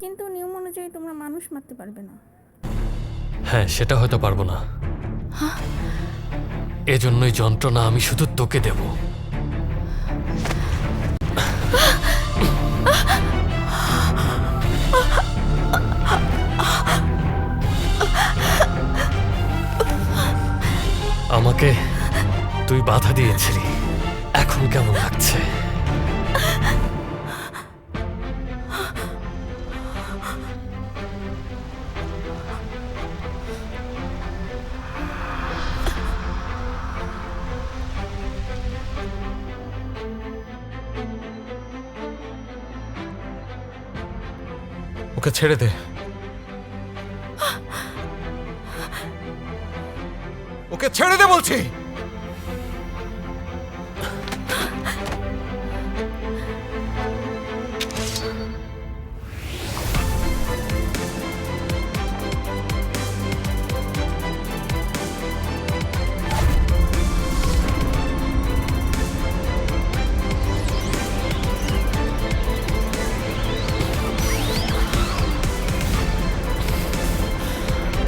কিন্তু নিয়ম অনুযায়ী তোমরা মানুষ মারতে পারবে না। হ্যাঁ, সেটা হয়তো পারবো না। এজন্যই যন্ত্রণা আমি শুধু তোকে দেব। আমাকে তুই বাধা দিয়েছিলি, এখন কেমন লাগছে? ওকে ছেড়ে দে। ওকে ছেড়ে দে বলছি।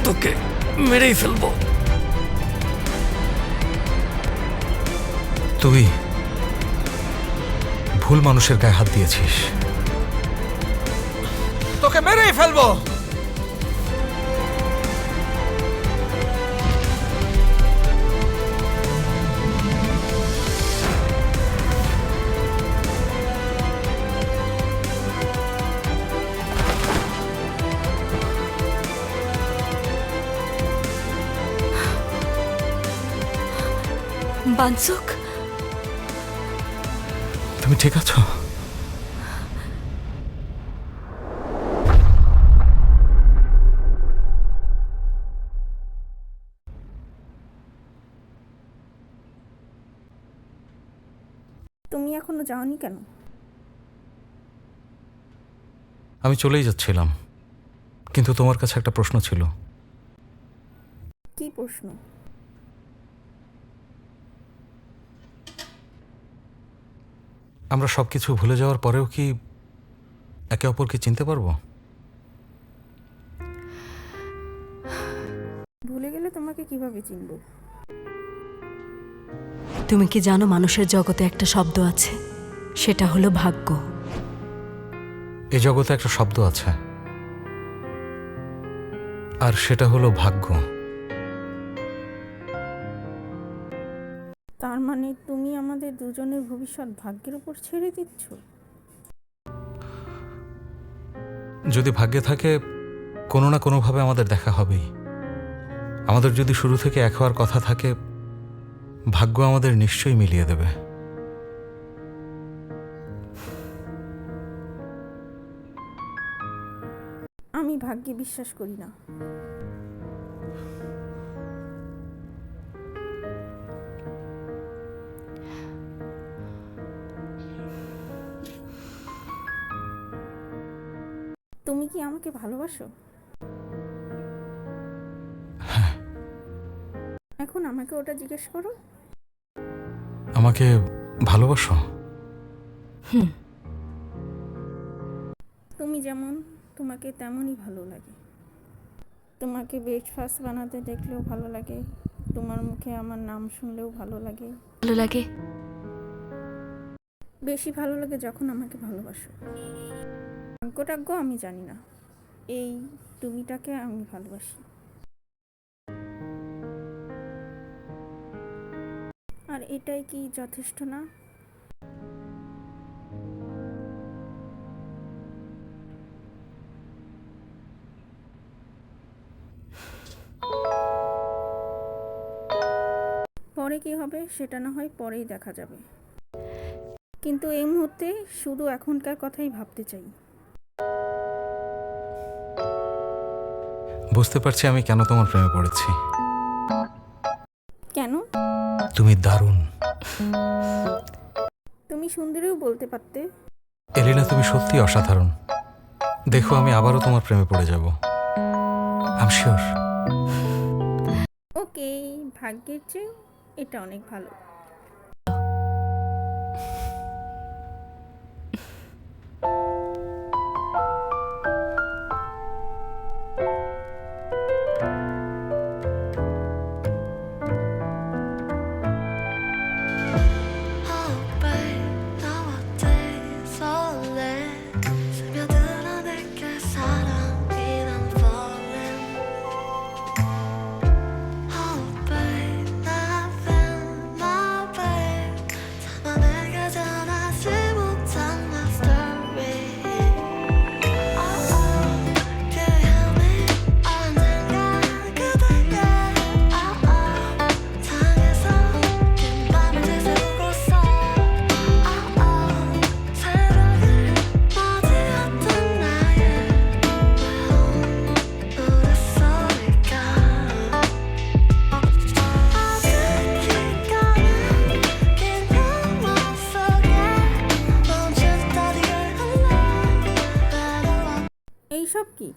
তোকে মেরেই ফেলবো। তুই ভুল মানুষের গায়ে হাত দিয়েছিস। তোকে মেরেই ফেলবো। বানসুক, তুমি ঠিক আছো? তুমি এখনো যাওনি কেন? আমি চলেই যাচ্ছিলাম, কিন্তু তোমার কাছে একটা প্রশ্ন ছিল। কি প্রশ্ন? আমরা সবকিছু ভুলে যাওয়ার পরেও কি একে অপরকে চিনতে পারবো? ভুলে গেলে তোমাকে কিভাবে চিনব? তুমি কি জানো মানুষের জগতে একটা শব্দ আছে, সেটা হলো ভাগ্য। এই জগতে একটা শব্দ আছে, আর সেটা হলো ভাগ্য। তার মানে তুমি আমাদের দুজনের ভবিষ্যৎ ভাগ্যের উপর ছেড়ে দিচ্ছ? যদি ভাগ্যে থাকে, কোনো না কোনোভাবে আমাদের দেখা হবেই। আমাদের যদি শুরু থেকে এক হওয়ার কথা থাকে, ভাগ্য আমাদের নিশ্চয়ই মিলিয়ে দেবে। আমি ভাগ্যে বিশ্বাস করি না। তুমি কি আমাকে ভালোবাসো? এখন আমাকে ওটা জিজ্ঞেস করো। আমাকে ভালোবাসো? তুমি যেমন, তোমাকে তেমনই ভালো লাগে। তোমাকে ব্রেকফাস্ট বানাতে দেখলেও ভালো লাগে, তোমার মুখে আমার নাম শুনলেও ভালো লাগে। ভালো লাগে? বেশি ভালো লাগে যখন আমাকে ভালোবাসো। ভাগ্যটাগ্য আমি জানি না, এই তুমিটাকে আমি ভালোবাসি। আর এটাই কি যথেষ্ট না? পরে কি হবে সেটা না হয় পরেই দেখা যাবে, কিন্তু এই মুহূর্তে শুধু এখনকার কথাই ভাবতে চাই। বুঝতে পারছি আমি কেন তোমার প্রেমে পড়েছি। কেন? তুমি দারুণ। তুমি সুন্দরীও বলতে পারতে। এলিনা, তুমি সত্যি অসাধারণ। দেখো, আমি আবারও তোমার প্রেমে পড়ে যাব। I am sure. ওকে, ভাগ্যের চেয়ে এটা অনেক ভালো। এইসব কি?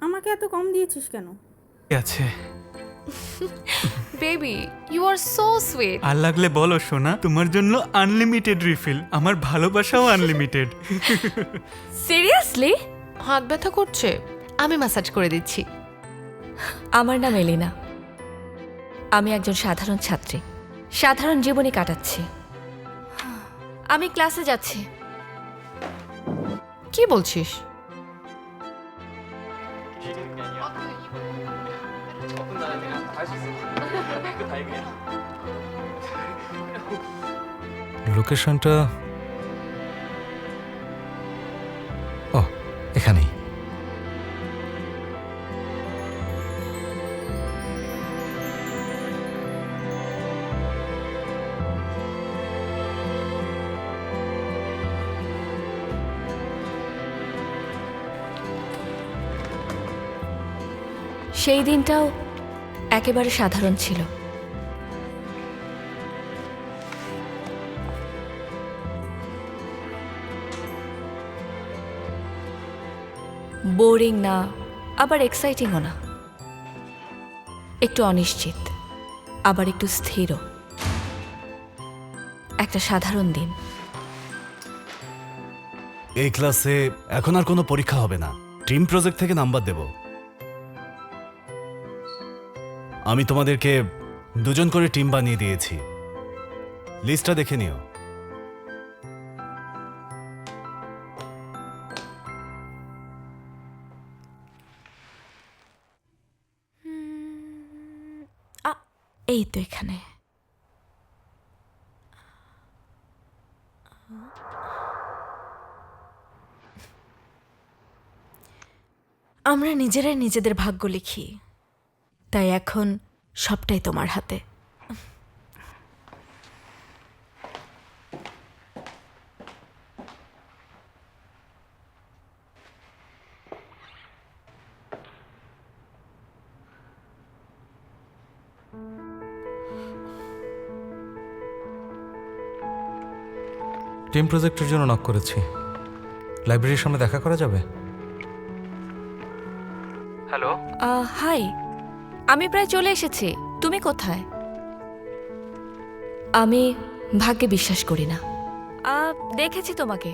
আমাকে এত কম দিয়েছিস কেন? আছে baby you are so sweet. আর লাগলে বলো সোনা, তোমার জন্য আনলিমিটেড রিফিল। আমার ভালোবাসাও আনলিমিটেড। সিরিয়াসলি? হাত ব্যথা করছে, আমি ম্যাসাজ করে দিচ্ছি। আমার নাম এলিনা। আমি একজন সাধারণ ছাত্রী, সাধারণ জীবনই কাটাচ্ছি। আমি ক্লাসে যাচ্ছি। কি বলছিস? লোকেশনটা ও এখানেই। সেই দিনটাও একেবারে সাধারণ ছিল। বোরিং না, আবার এক্সাইটিংও না, একটু অনিশ্চিত, আবার একটু স্থিরও। একটা সাধারণ দিন। এই ক্লাসে এখন আর কোনো পরীক্ষা হবে না, টিম প্রজেক্ট থেকে নাম্বার দেব। আমি তোমাদেরকে 2 জন করে টিম বানিয়ে দিয়েছি, লিস্টটা দেখে নিও। এই তো এখানে। আমরা নিজেরাই নিজেদের ভাগ্য লিখি, তাই এখন সবটাই তোমার হাতে। টিম প্রজেক্টের জন্য নক করেছি। লাইব্রেরির সামনে দেখা করা যাবে? হ্যালো, হাই, আমি প্রায় চলে এসেছি। তুমি কোথায়? আমি ভাগ্যে বিশ্বাস করি না। দেখেছি তোমাকে,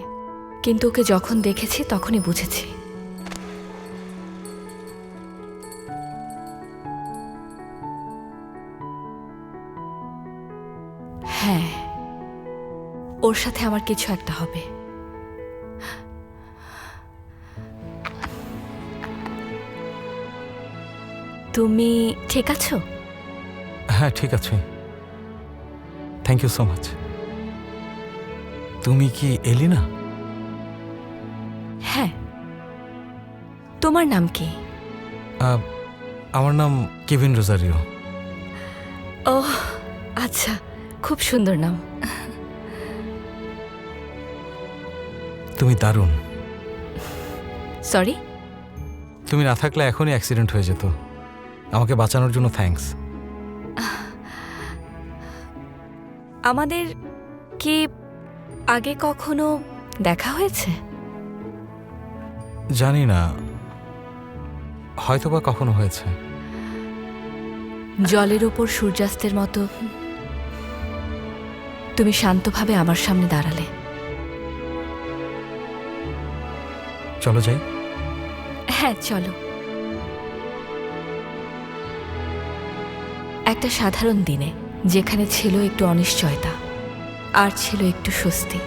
কিন্তু ওকে যখন দেখেছি তখনই বুঝেছি। হ্যাঁ, ওর সাথে আমার কিছু একটা হবে। তুমি ঠিক আছো? হ্যাঁ ঠিক আছে, থ্যাংক ইউ সো মাচ। তুমি কি এলিনা? হ্যাঁ। তোমার নাম কি? আমার নাম কেভিন রোজারিও। ও আচ্ছা, খুব সুন্দর নাম। তুমি দারুণ। সরি? তুমি না থাকলে এখনই অ্যাক্সিডেন্ট হয়ে যেত। আমাকে বাঁচানোর জন্য থ্যাঙ্কস। আমাদের কি আগে কখনো দেখা হয়েছে? জানি না, হয়তোবা কখনো হয়েছে। জলের উপর সূর্যাস্তের মতো তুমি শান্তভাবে আমার সামনে দাঁড়ালে। চলো যাই। হ্যাঁ চলো। একটা সাধারণ দিনে যেখানে ছিল একটু অনিশ্চয়তা আর ছিল একটু স্বস্তি।